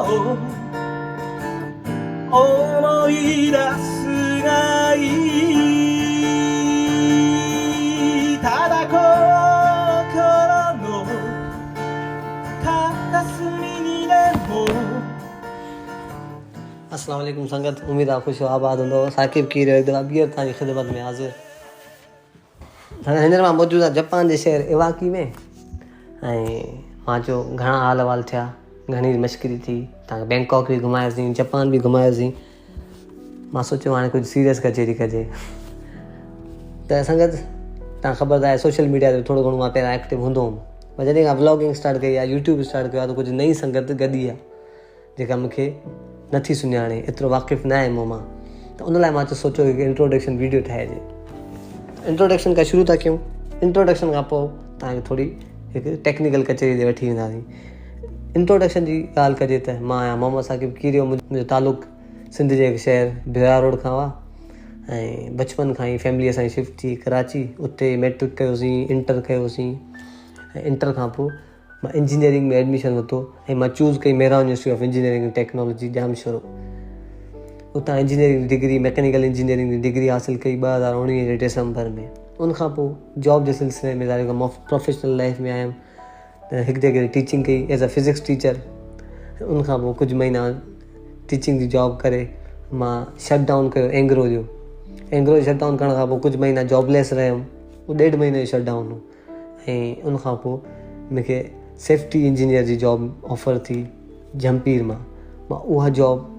を思い出すがいいただ心の片隅にでもअस्सलाम वालेकुम संगत, उम्मीद आप खुश आबाद हूंदो। साकिब की हिकु दफ़ा ॿीहर तव्हांजी ख़िदमत में हाज़िर। हींअर मां मौजूदु आहे जापान जे शहर इवाकी में ऐं मां चयो घणा हाल अहिवाल थिया, घणी मश्करी थी, तव्हांखे बैंकॉक बि घुमायोसीं, जापान बि घुमायोसीं। मां सोचियो हाणे कुझु सीरियस कचेरी कजे। त संगत तव्हां ख़बर आहे सोशल मीडिया ते थोरो घणो मां पहिरियां एक्टिव हूंदो हुउमि, पर जॾहिं खां व्लॉगिंग स्टार्ट कई आहे, यूट्यूब स्टार्ट कयो आहे, त कुझु नई संगत गॾी आहे जेका मूंखे नथी सुञाणे, एतिरो वाक़िफ़ु न आहे मूं मां। त उन लाइ मां सोचियो हिकु इंट्रोडक्शन वीडियो ठाहिजे। इंट्रोडक्शन खां शुरू था कयूं। इंट्रोडक्शन खां पोइ तव्हांखे थोरी हिकु टेक्निकल कचेरी ते वठी वेंदासीं। इंट्रोडक्शन जी ॻाल्हि कजे त मां आहियां मोहम्मद साकिब कीरियो। मुंहिंजो तालुक़ु सिंध जे हिकु शहर बिरा रोड खां हुआ ऐं बचपन खां ई फैमिली असांजी शिफ्ट थी कराची। उते मैट्रिक कयोसीं, इंटर कयोसीं ऐं इंटर खां पोइ मां इंजीनियरिंग में एडमिशन वरितो ऐं मां चूज़ कई Mehran university of engineering and technology Jamshoro. उतां इंजीनियरिंग डिग्री, मैकेनिकल इंजीनियरिंग जी डिग्री हासिलु कई 2019 जे डिसंबर में। उनखां पोइ जॉब जे सिलसिले में ॾाढो प्रोफेशनल लाइफ में आयुमि त हिकु जॻह टीचिंग कई एज़ अ फिज़िक्स टीचर। उनखां पोइ कुझु महीना टीचिंग जी जॉब करे मां शट डाउन कयो एंग्रो जो। एंग्रो शट डाउन करण खां पोइ कुझु महीना जॉबलेस रहियुमि। उहो 1.5 महीने जो शट डाउन हो ऐं उनखां पोइ मूंखे सेफ्टी इंजीनियर जी जॉब ऑफर थी जमपीर मां उहा जॉब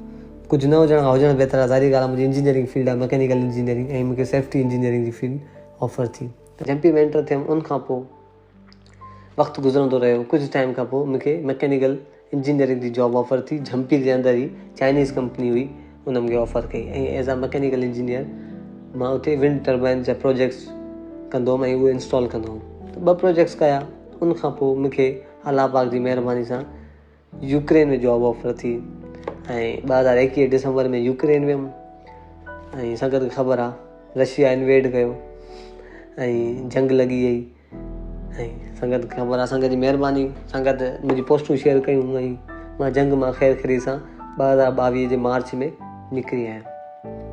कुझु न हुजण खां हुजणु बहितर आहे। ज़ाहिरी ॻाल्हि आहे, मुंहिंजी इंजीनियरिंग फील्ड आहे मैकेनिकल इंजीनियरिंग ऐं मूंखे सेफ्टी इंजीनियरिंग जी फील्ड ऑफर थी त जमपीर में एंटर थियुमि। उनखां पोइ वक़्तु गुज़रंदो रहियो। कुझु टाइम खां पोइ मूंखे मैकेनिकल इंजीनियरिंग जी जॉब ऑफर थी जमपीर जे अंदरि ई चाइनीज़ कंपनी हुई, उन मूंखे ऑफर कई ऐं एज़ अ मैकेनिकल इंजीनियर मां उते विंड टर्बाइन जा प्रोजेक्ट्स कंदो हुउमि ऐं उहे इंस्टॉल कंदो हुउमि। त 2 प्रोजेक्ट्स कया। उनखां पोइ मूंखे अल्लाह पाक जी महिरबानी सां यूक्रेन में जॉब ऑफर थी ऐं 2021 डिसंबर में यूक्रेन वियुमि ऐं संगत खे ख़बर आहे रशिया इन्वेड कयो ऐं जंग लॻी वई ऐं संगत खे ख़बर आहे, संगत जी महिरबानी, संगत मुंहिंजी पोस्टूं शेयर कयूं ऐं मां जंग मां ख़ैर ख़री सां 2022 जे मार्च में निकिरी आयुमि।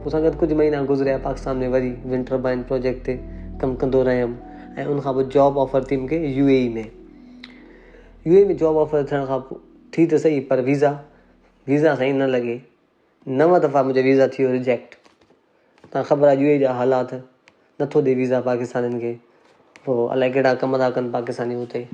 पोइ संगत कुझु महीना गुज़रिया, पाकिस्तान में वरी विंड टर्बाइन प्रोजेक्ट ते कमु कंदो रहियुमि ऐं उनखां पोइ जॉब ऑफर थी मूंखे यूएई में जॉब ऑफर थियण खां पोइ थी त सही, पर वीज़ा सही न लॻे। 9 दफ़ा मुंहिंजो वीज़ा थी वियो रिजेक्ट। तव्हां ख़बर आहे यूएई जा हालात, नथो ॾे वीज़ा पाकिस्तानियुनि खे। पोइ अलाए कहिड़ा कम था कनि पाकिस्तानी हुते,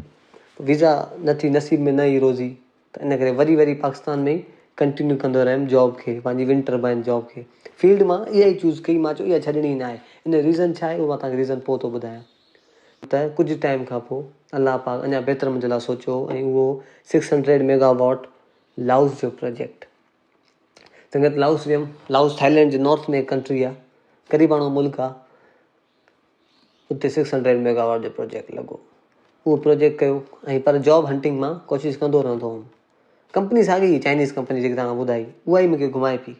वीज़ा नथी, नसीब में न ई रोज़ी। त इन करे वरी पाकिस्तान में ई कंटिन्यू कंदो रहियुमि जॉब खे, पंहिंजी विंड टर्बाइन जॉब खे। फील्ड मां इहा ई चूज़ कई, मां चयो इहा छॾणी न आहे। इन रीज़न छा आहे उहो मां तव्हांखे रीज़न पोइ थो ॿुधायां। त कुझु टाइम खां पोइ अलाह पाक अञा बहितर मुंहिंजे लाइ सोचियो ऐं उहो 600 मेगावाट लाउस जो प्रोजेक्ट। संगत लाउस वियुमि। लाउस थाईलैंड जे नॉर्थ में कंट्री आहे, क़रीबाणो मुल्क आहे। उते 600 मेगावाट जो प्रोजेक्ट लॻो। उहो प्रोजेक्ट कयो ऐं पर जॉब हंटिंग मां कोशिशि कंदो रहंदो हुउमि। कंपनी साॻी चाइनीज़ कंपनी जेकी तव्हां ॿुधाई, उहा ई मूंखे घुमाए पई।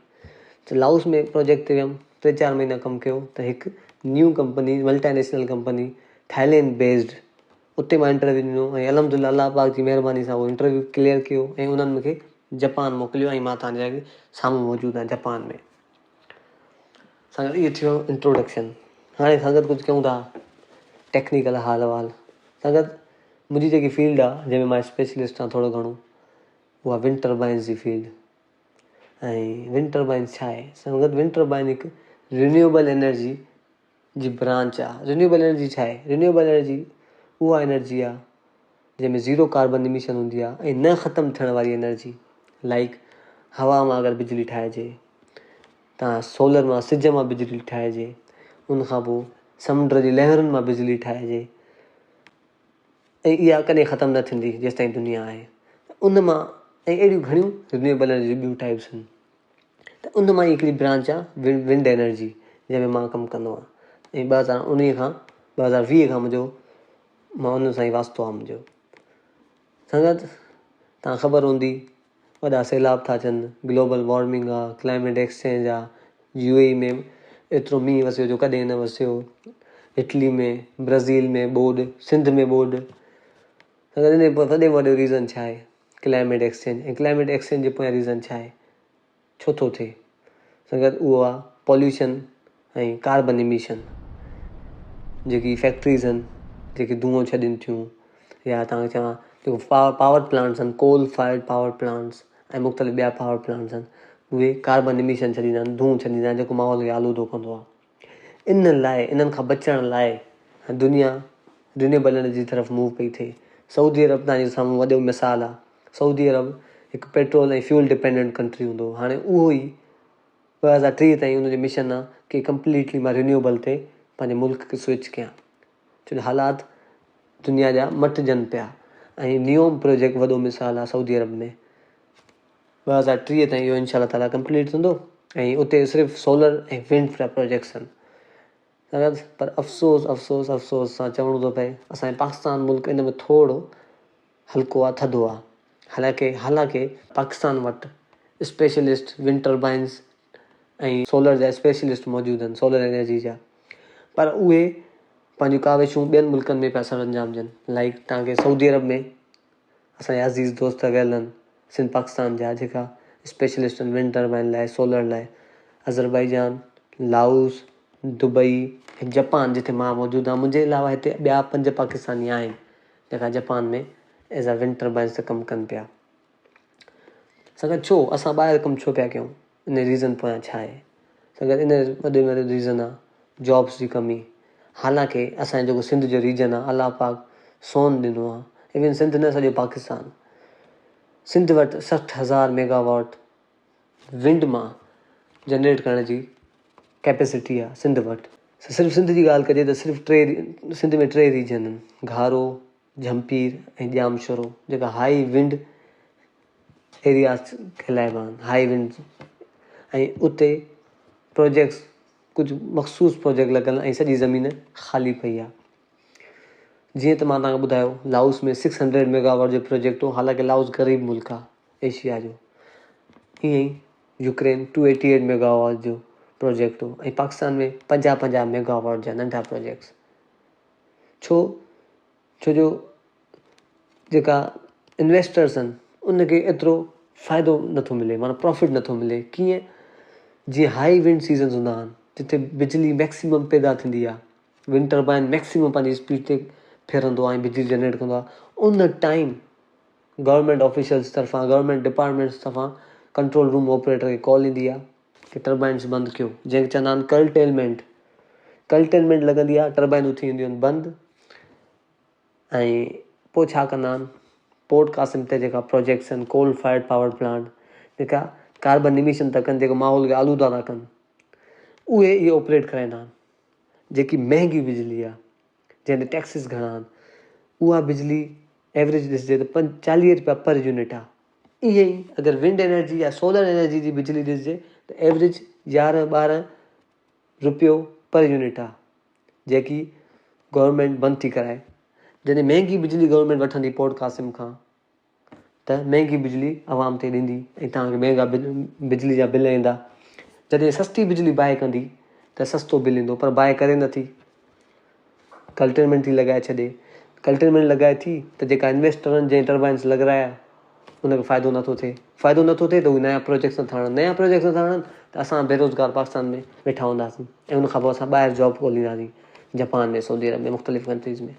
त लाउस में प्रोजेक्ट ते वियुमि, 3-4 महीना कमु कयो त हिकु new company, multinational company Thailand based, उते मां इंटरव्यू ॾिनो ऐं अल्हम्दुलिल्लाह अल्लाह पाक जी महिरबानी सां उहो इंटरव्यू क्लियर कयो ऐं उन्हनि मूंखे जापान मोकिलियो ऐं मां तव्हांजे साम्हूं मौजूदु आहियां जापान में। संगत इहो थियो इंट्रोडक्शन। हाणे संगत कुझु कयूं था टेक्निकल हाल अहिवाल। संगत मुंहिंजी जेकी फील्ड आहे जंहिंमें मां स्पेशलिस्ट आहियां थोरो घणो, उहा विंड टर्बाइन्स जी फील्ड। ऐं विंड टर्बाइन्स छा आहे संगत? विंड टर्बाइन हिकु रिन्यूएबल एनर्जी जी ब्रांच आहे। रिन्यूएबल एनर्जी छा आहे? रिन्यूएबल एनर्जी उहा एनर्जी आहे जंहिंमें ज़ीरो कार्बन इमिशन हूंदी आहे ऐं न ख़तमु थियण वारी एनर्जी। लाइक हवा मां अगरि बिजली ठाहिजे, तव्हां सोलर मां, सिज मां बिजली ठाहिजे, उनखां पोइ समुंड जी लहरुनि मां बिजली ठाहिजे ऐं इहा कॾहिं ख़तमु न थींदी जेसि ताईं दुनिया आहे। उन मां ऐं अहिड़ियूं घणियूं रिन्यूएबल एनर्जी ॿियूं टाइप्स आहिनि। त उन मां हिकिड़ी ब्रांच आहे विंड एनर्जी, जंहिंमें मां कमु कंदो आहियां ऐं 2020 खां मां उन सां ई वास्तो आहे मुंहिंजो। संगत तव्हां ख़बर हूंदी वॾा सैलाब था अचनि, ग्लोबल वार्मिंग आहे, क्लाइमेट एक्सचेंज आहे, यूएई में एतिरो मींहुं वसियो जो कॾहिं न वसियो, इटली में, ब्राज़ील में ॿोॾि, सिंध में ॿोॾि। संगत इन वॾे रीज़न छा आहे? Climate exchange. ऐं क्लाइमेट एक्सचेंज जे पोयां रीज़न छा आहे, छो थो थिए? संगत उहो आहे पॉल्यूशन ऐं कार्बन इमिशन। जेकी फैक्ट्रीज़ आहिनि, जेके धुओं छॾनि थियूं, या तव्हांखे चवां जेको पावर प्लांट्स आहिनि, कोल फायर्ड पावर प्लांट्स ऐं मुख़्तलिफ़ ॿिया पावर प्लांट्स आहिनि, उहे कार्बन इमिशन छॾींदा आहिनि, धुओं छॾींदा आहिनि, जेको माहौल खे आलूदो कंदो आहे। इन लाइ, इन्हनि खां बचण लाइ दुनिया रिन्यूएबल एनर्जी जी तरफ़ मूव पई थिए। सऊदी अरब तव्हांजे साम्हूं वॾो मिसाल आहे। सऊदी अरब हिकु पेट्रोल ऐं फ्यूल डिपेंडेंट कंट्री हूंदो हो, हाणे उहो ई 2030 ताईं उनजो मिशन आहे कि कंप्लीटली मां रिन्यूएबल ते पंहिंजे मुल्क खे स्विच कयां, छो जो हालात दुनिया जा मटिजनि पिया। ऐं नियोम प्रोजेक्ट वॾो मिसाल आहे सऊदी अरब में। 2030 ताईं इहो इंशा ताला कंप्लीट थींदो ऐं उते सिर्फ़ु सोलर ऐं विंड प्रोजेक्ट्स आहिनि। पर अफ़सोस सां चवणो थो पए, असांजे पाकिस्तान मुल्क इन में थोरो हल्को आहे, थधो आहे। हालांकि पाकिस्तान वटि स्पेशलिस्ट विंड टर्बाइन्स ऐं सोलर जा स्पेशलिस्ट मौजूदु आहिनि, सोलर एनर्जी जा। पर उहे पंहिंजूं काविशूं ॿियनि मुल्कनि में पिया सर अंजाम ॾियनि। लाइक तव्हांखे सऊदी अरब में असांजा अज़ीज़ दोस्त वियल आहिनि सिंध पाकिस्तान जा, जेका स्पेशलिस्ट आहिनि विंड टर्बाइन लाइ, सोलर लाइ। अज़रबैजान, लाओस, दुबई ऐं जापान, जिथे मां मौजूदु आहियां। मुंहिंजे अलावा हिते ॿिया 5 पाकिस्तानी आहिनि जेका जापान में एज़ अ विंड टर्बाइन्स ते कमु कनि पिया। संगत छो असां ॿाहिरि कमु छो पिया कयूं? इन रीज़न पोयां छा आहे? संगत इन वॾो रीज़न आहे जॉब्स जी कमी। हालांकि असांजो जेको सिंध जो रीजन आहे, अलाह पाक सोन ॾिनो आहे। इवन सिंध न, सॼो पाकिस्तान। सिंध वटि 60,000 मेगावाट विंड मां जनरेट करण जी कैपेसिटी आहे सिंध वटि। सिर्फ़ु सिंध जी ॻाल्हि कजे त सिर्फ़ु सिंध में 3 रीजन आहिनि, घारो, झम्पीर ऐं ॼाम शोरो, जेका हाई विंड एरियाज़ कहलाइबा आहिनि, हाई विंड। ऐं उते प्रोजेक्ट्स, कुझु मख़सूस प्रोजेक्ट लॻल ऐं सॼी ज़मीन ख़ाली पई आहे। जीअं त मां तव्हांखे ॿुधायो, लाओस में 600 मेगावाट जो प्रोजेक्ट हो। हालांकि लाओस ग़रीब मुल्क आहे एशिया जो। ईअं ई यूक्रेन 288 मेगावाट जो प्रोजेक्ट हो। ऐं पाकिस्तान में 50 मेगावाट जा नंढा प्रोजेक्ट्स। छो जो जेका इन्वेस्टर्स आहिनि उनखे एतिरो फ़ाइदो नथो मिले, माना प्रॉफिट नथो मिले। कीअं? जीअं हाई विंड सीज़न्स हूंदा आहिनि, जिथे बिजली मैक्सिमम पैदा थींदी आहे, विंड टर्बाइन मैक्सिमम पंहिंजी स्पीड ते फिरंदो आहे ऐं बिजली जनरेट कंदो आहे, उन टाइम गवर्नमेंट ऑफिशियल्स तरफ़ां, गवर्नमेंट डिपार्टमेंट्स तरफ़ां कंट्रोल रूम ऑपरेटर खे कॉल ईंदी आहे कि टर्बाइन्स बंदि कयो, जंहिंखे चवंदा आहिनि कर्टेलमेंट लॻंदी आहे, टर्बाइनूं थी वेंदियूं आहिनि बंदि। ऐं पोइ छा कंदा आहिनि, पोर्ट कासिम ते जेका प्रोजेक्ट्स आहिनि, कोल फायर्ड पावर प्लांट, जेका कार्बन इमिशन था कनि, जेको माहौल खे आलूदा था कनि, उहे इहे ऑपरेट कराईंदा आहिनि। जेकी महांगी बिजली आहे, जंहिं ते टैक्सिस घणा आहिनि, उहा बिजली एवरेज ॾिसिजे त 40 रुपया पर यूनिट आहे। ईअं ई अगरि विंड एनर्जी या सोलर एनर्जी जी बिजली ॾिसिजे त एवरेज 11-12 रुपयो पर यूनिट आहे, जेकी गवर्नमेंट बंदि थी कराए। जॾहिं महांगी बिजली गवर्नमेंट वठंदी पोर्ट कासिम खां, त महांगी बिजली आवाम ते ॾींदी ऐं तव्हांखे महांगा बिजली जा बिल ईंदा। जॾहिं सस्ती बिजली बाए कंदी त सस्तो बिल ईंदो, पर बाए करे नथी, कर्टेलमेंट थी लॻाए छॾे। कर्टेलमेंट लॻाए थी त जेका इन्वेस्टर आहिनि, जंहिं टर्बाइन्स लॻाया, उनखे फ़ाइदो नथो थिए त उहे नया प्रोजेक्ट्स नथा आणनि। त असां बेरोज़गार पाकिस्तान में वेठा हूंदासीं ऐं उनखां पोइ असां ॿाहिरि जॉब ॻोल्हींदासीं, जापान में, सऊदी अरब में, मुख़्तलिफ़ कंट्रीज़ में।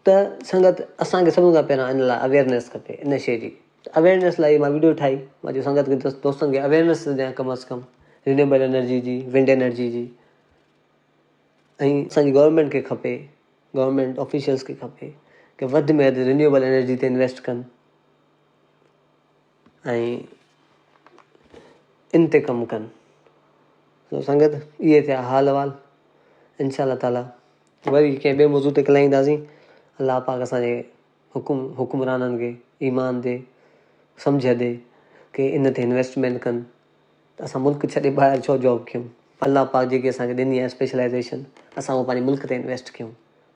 त संगत असांखे सभिनि खां पहिरियों इन लाइ अवेयरनेस खपे इन शइ जी। अवेयरनेस लाइ मां वीडियो ठाही, मां चयो संगत खे, दोस्तनि खे अवेयरनेस ॾियां कम अज़ कम रिन्यूएबल एनर्जी जी, विंड एनर्जी जी। ऐं असांजी गवर्नमेंट खे खपे, गवर्नमेंट ऑफिशियल्स खे खपे कि वधि में वधि रिन्यूएबल एनर्जी ते इन्वेस्ट कनि ऐं इन ते कमु कनि। तो संगत इहे थिया हाल अहिवाल। इंशा ताला वरी कंहिं ॿिए मौज़ू ते ॻाल्हाईंदासीं। अलाह पाक असांजे हुकुमराननि खे ईमान ॾे, सम्झ ॾे कि इन ते इन्वेस्टमेंट कनि। त असां मुल्क छॾे ॿाहिरि छो जॉब कयूं? अलाह पाक जेकी असांखे ॾिनी आहे स्पेशलाइज़ेशन, असां उहो पंहिंजे मुल्क ते इन्वेस्ट कयूं,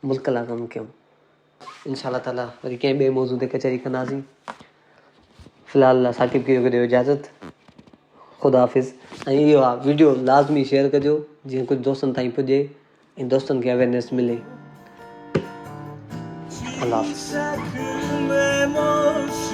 मुल्क लाइ कमु कयूं। इंशा ताला वरी कंहिं ॿिए मौज़ू ते कचहरी कंदासीं। फ़िलहाल लाइ साकिब खे ॾियो इजाज़त। ख़ुदा हाफ़िज़। ऐं इहो आहे वीडियो लाज़मी शेयर कजो, जीअं कुझु दोस्तनि ताईं पुॼे ऐं दोस्तनि खे अवेयरनेस मिले। अल्लाह हाफ़िज़। में मौसम